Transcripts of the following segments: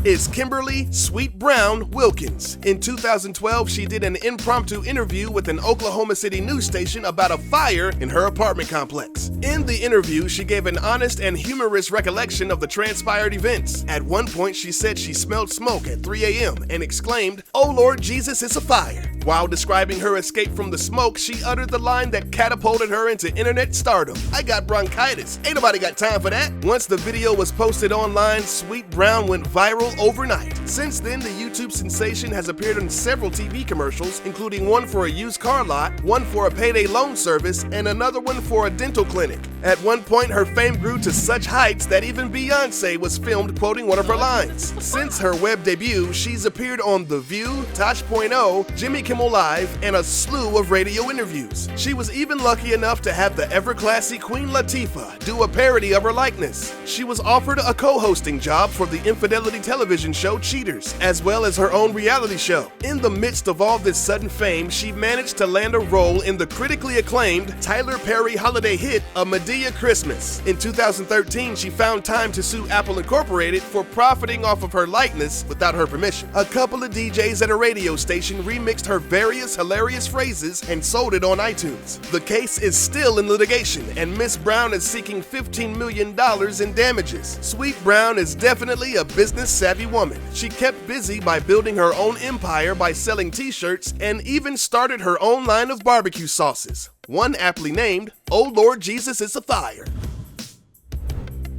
is Kimberly Sweet Brown Wilkins. In 2012, she did an impromptu interview with an Oklahoma City news station about a fire in her apartment complex. In the interview, she gave an honest and humorous recollection of the transpired events. At one point, she said she smelled smoke at 3 a.m. and exclaimed, "Oh Lord Jesus, it's a fire." While describing her escape from the smoke, she uttered the line that catapulted her into internet stardom. "I got bronchitis. Ain't nobody got time for that." Once the video was posted online, Sweet Brown went viral overnight. Since then, the YouTube sensation has appeared in several TV commercials, including one for a used car lot, one for a payday loan service, and another one for a dental clinic. At one point, her fame grew to such heights that even Beyoncé was filmed quoting one of her lines. Since her web debut, she's appeared on The View, Tosh.0, Jimmy Kimmel Live, and a slew of radio interviews. She was even lucky enough to have the ever-classy Queen Latifah do a parody of her likeness. She was offered a co-hosting job for the infidelity television show Cheaters, as well as her own reality show. In the midst of all this sudden fame, she managed to land a role in the critically acclaimed Tyler Perry holiday hit, A Medea Christmas. In 2013, she found time to sue Apple Incorporated for profiting off of her likeness without her permission. A couple of DJs at a radio station remixed her various hilarious phrases and sold it on iTunes. The case is still in litigation, and Miss Brown is seeking $15 million in damages. Sweet Brown is definitely a business-savvy woman. She kept busy by building her own empire by selling t-shirts and even started her own line of barbecue sauces, one aptly named, "Oh Lord Jesus, it's a fire."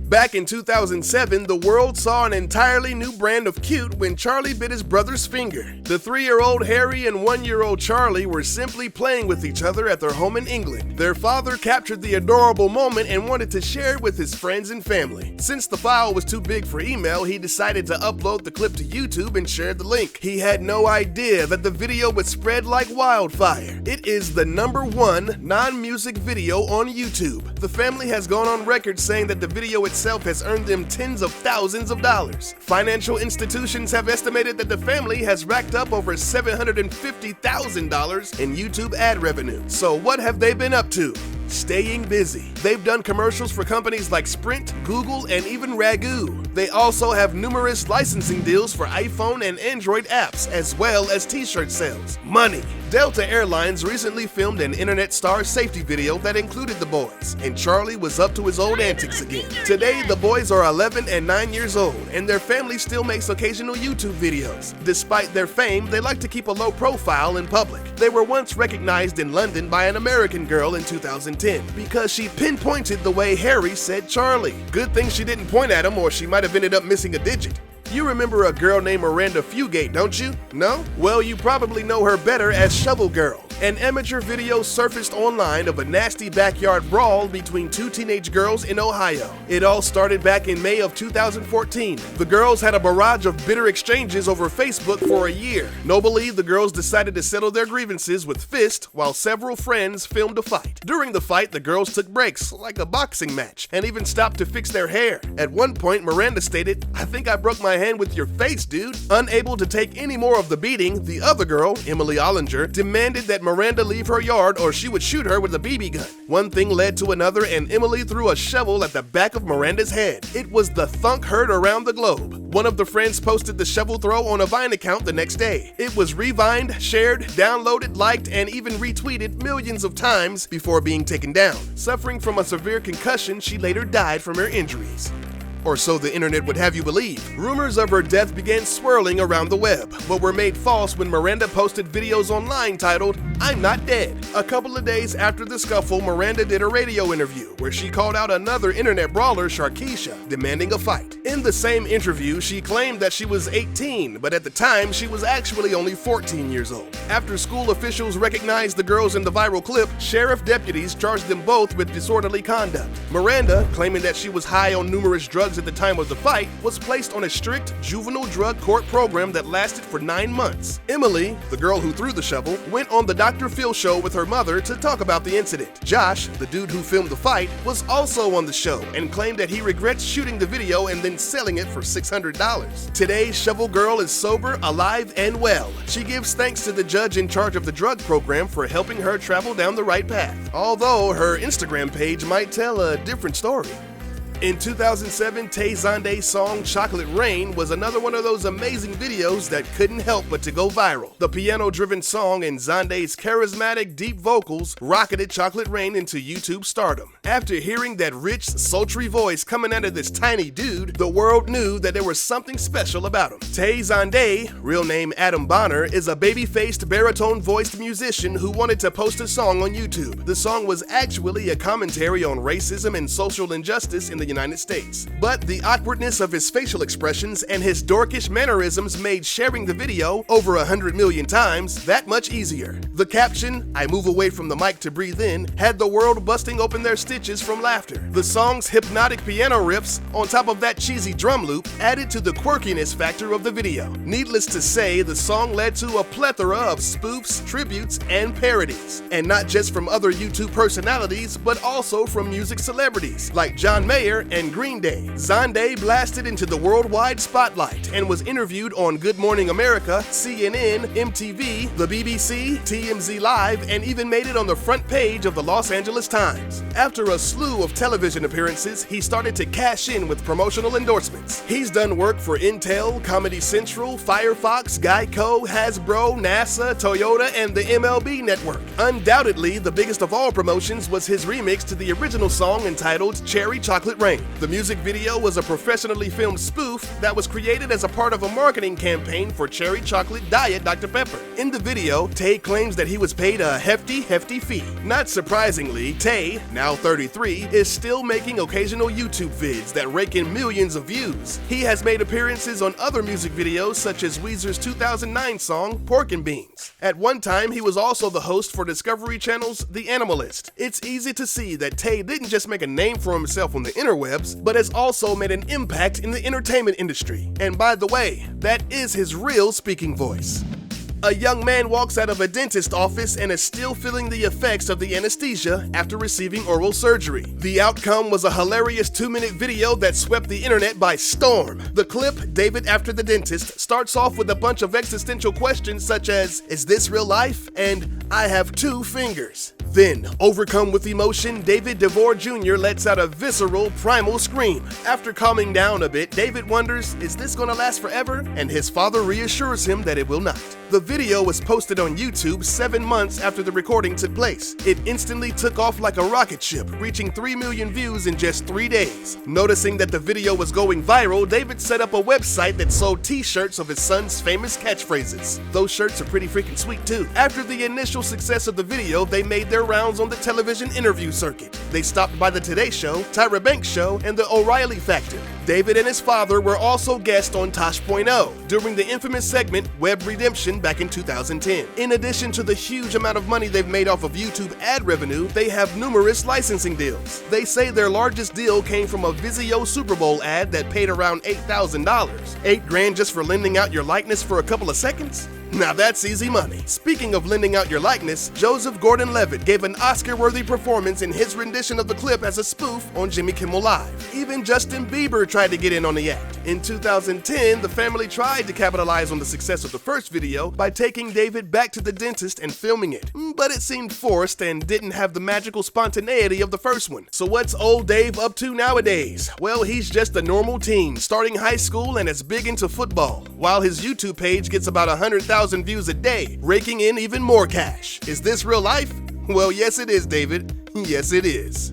Back in 2007, the world saw an entirely new brand of cute when Charlie bit his brother's finger. The 3-year-old Harry and 1-year-old Charlie were simply playing with each other at their home in England. Their father captured the adorable moment and wanted to share it with his friends and family. Since the file was too big for email, he decided to upload the clip to YouTube and shared the link. He had no idea that the video would spread like wildfire. It is the #1 non-music video on YouTube. The family has gone on record saying that the video itself has earned them tens of thousands of dollars. Financial institutions have estimated that the family has racked up over $750,000 in YouTube ad revenue. So what have they been up to? Staying busy. They've done commercials for companies like Sprint, Google, and even Ragu. They also have numerous licensing deals for iPhone and Android apps, as well as t-shirt sales. Money. Delta Airlines recently filmed an internet star safety video that included the boys, and Charlie was up to his old antics again. Today, the boys are 11 and 9 years old, and their family still makes occasional YouTube videos. Despite their fame, they like to keep a low profile in public. They were once recognized in London by an American girl in 2010 because she pinpointed the way Harry said Charlie. Good thing she didn't point at him, or she might have ended up missing a digit. You remember a girl named Miranda Fugate, don't you? No? Well, you probably know her better as Shovel Girl. An amateur video surfaced online of a nasty backyard brawl between two teenage girls in Ohio. It all started back in May of 2014. The girls had a barrage of bitter exchanges over Facebook for a year. Nobly, the girls decided to settle their grievances with fists while several friends filmed a fight. During the fight, the girls took breaks, like a boxing match, and even stopped to fix their hair. At one point, Miranda stated, "I think I broke my hand with your face, dude." Unable to take any more of the beating, the other girl, Emily Ollinger, demanded that Miranda leave her yard or she would shoot her with a BB gun. One thing led to another, and Emily threw a shovel at the back of Miranda's head. It was the thunk heard around the globe. One of the friends posted the shovel throw on a Vine account the next day. It was revined, shared, downloaded, liked, and even retweeted millions of times before being taken down. Suffering from a severe concussion, she later died from her injuries. Or so the internet would have you believe. Rumors of her death began swirling around the web, but were made false when Miranda posted videos online titled, "I'm Not Dead." A couple of days after the scuffle, Miranda did a radio interview where she called out another internet brawler, Sharkeisha, demanding a fight. In the same interview, she claimed that she was 18, but at the time, she was actually only 14 years old. After school officials recognized the girls in the viral clip, sheriff deputies charged them both with disorderly conduct. Miranda, claiming that she was high on numerous drugs at the time of the fight, was placed on a strict juvenile drug court program that lasted for 9 months. Emily, the girl who threw the shovel, went on the Dr. Phil show with her mother to talk about the incident. Josh, the dude who filmed the fight, was also on the show and claimed that he regrets shooting the video and then selling it for $600. Today, Shovel Girl is sober, alive, and well. She gives thanks to the judge in charge of the drug program for helping her travel down the right path, although her Instagram page might tell a different story. In 2007, Tay Zonday's song Chocolate Rain was another one of those amazing videos that couldn't help but to go viral. The piano-driven song and Zonday's charismatic, deep vocals rocketed Chocolate Rain into YouTube stardom. After hearing that rich, sultry voice coming out of this tiny dude, the world knew that there was something special about him. Tay Zonday, real name Adam Bonner, is a baby-faced, baritone-voiced musician who wanted to post a song on YouTube. The song was actually a commentary on racism and social injustice in the United States. But the awkwardness of his facial expressions and his dorkish mannerisms made sharing the video over 100 million times that much easier. The caption, "I move away from the mic to breathe in," had the world busting open their stitches from laughter. The song's hypnotic piano riffs, on top of that cheesy drum loop, added to the quirkiness factor of the video. Needless to say, the song led to a plethora of spoofs, tributes, and parodies. And not just from other YouTube personalities, but also from music celebrities like John Mayer and Green Day. Zonday blasted into the worldwide spotlight and was interviewed on Good Morning America, CNN, MTV, the BBC, TMZ Live, and even made it on the front page of the Los Angeles Times. After a slew of television appearances, he started to cash in with promotional endorsements. He's done work for Intel, Comedy Central, Firefox, Geico, Hasbro, NASA, Toyota, and the MLB Network. Undoubtedly, the biggest of all promotions was his remix to the original song entitled Cherry Chocolate Rain. The music video was a professionally filmed spoof that was created as a part of a marketing campaign for Cherry Chocolate Diet Dr. Pepper. In the video, Tay claims that he was paid a hefty fee. Not surprisingly, Tay, now 33, is still making occasional YouTube vids that rake in millions of views. He has made appearances on other music videos such as Weezer's 2009 song Pork and Beans. At one time, he was also the host for Discovery Channel's The Animalist. It's easy to see that Tay didn't just make a name for himself on the interwebs, but has also made an impact in the entertainment industry. And by the way, that is his real speaking voice. A young man walks out of a dentist's office and is still feeling the effects of the anesthesia after receiving oral surgery. The outcome was a hilarious 2-minute video that swept the internet by storm. The clip, David After the Dentist, starts off with a bunch of existential questions such as, "Is this real life?" and "I have 2 fingers." Then, overcome with emotion, David Devore Jr. lets out a visceral, primal scream. After calming down a bit, David wonders, is this gonna last forever? And his father reassures him that it will not. The video was posted on YouTube 7 months after the recording took place. It instantly took off like a rocket ship, reaching 3 million views in just 3 days. Noticing that the video was going viral, David set up a website that sold t-shirts of his son's famous catchphrases. Those shirts are pretty freaking sweet too. After the initial success of the video, they made their rounds on the television interview circuit. They stopped by the Today Show, Tyra Banks Show, and the O'Reilly Factor. David and his father were also guests on Tosh.0 during the infamous segment Web Redemption back in 2010. In addition to the huge amount of money they've made off of YouTube ad revenue, they have numerous licensing deals. They say their largest deal came from a Vizio Super Bowl ad that paid around $8,000. $8 grand just for lending out your likeness for a couple of seconds? Now that's easy money. Speaking of lending out your likeness, Joseph Gordon-Levitt gave an Oscar-worthy performance in his rendition of the clip as a spoof on Jimmy Kimmel Live. Even Justin Bieber tried to get in on the act. In 2010, the family tried to capitalize on the success of the first video by taking David back to the dentist and filming it. But it seemed forced and didn't have the magical spontaneity of the first one. So what's old Dave up to nowadays? Well, he's just a normal teen, starting high school and is big into football, while his YouTube page gets about 100,000 views a day, raking in even more cash. Is this real life? Well, yes it is, David. Yes it is.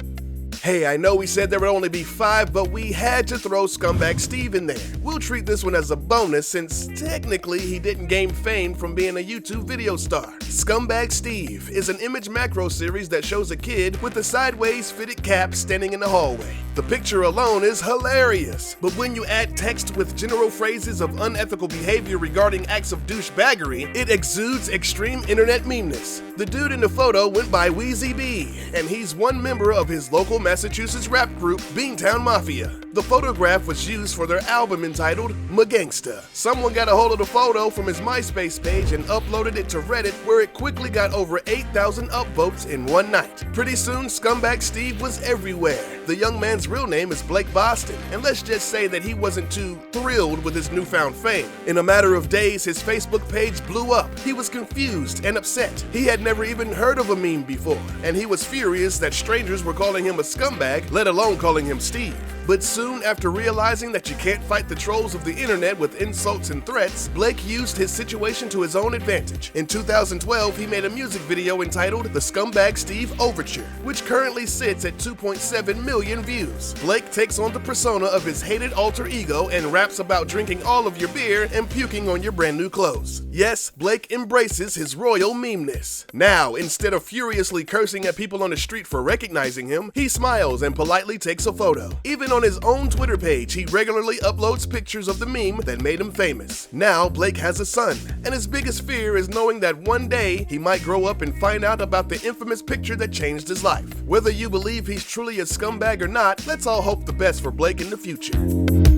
Hey, I know we said there would only be 5, but we had to throw Scumbag Steve in there. We'll treat this one as a bonus since technically he didn't gain fame from being a YouTube video star. Scumbag Steve is an image macro series that shows a kid with a sideways fitted cap standing in the hallway. The picture alone is hilarious, but when you add text with general phrases of unethical behavior regarding acts of douchebaggery, it exudes extreme internet memeness. The dude in the photo went by Wheezy B, and he's one member of his local Massachusetts rap group, Beantown Mafia. The photograph was used for their album entitled Magangsta. Someone got a hold of the photo from his MySpace page and uploaded it to Reddit, where it quickly got over 8,000 upvotes in one night. Pretty soon, Scumbag Steve was everywhere. The young man's real name is Blake Boston, and let's just say that he wasn't too thrilled with his newfound fame. In a matter of days, his Facebook page blew up. He was confused and upset. He had never even heard of a meme before, and he was furious that strangers were calling him a scumbag, let alone calling him Steve. But soon after realizing that you can't fight the trolls of the internet with insults and threats, Blake used his situation to his own advantage. In 2012, he made a music video entitled The Scumbag Steve Overture, which currently sits at 2.7 million views. Blake takes on the persona of his hated alter ego and raps about drinking all of your beer and puking on your brand new clothes. Yes, Blake embraces his royal memeness. Now, instead of furiously cursing at people on the street for recognizing him, he smiles and politely takes a photo. Even on his own Twitter page, he regularly uploads pictures of the meme that made him famous. Now, Blake has a son, and his biggest fear is knowing that one day he might grow up and find out about the infamous picture that changed his life. Whether you believe he's truly a scumbag or not, let's all hope the best for Blake in the future.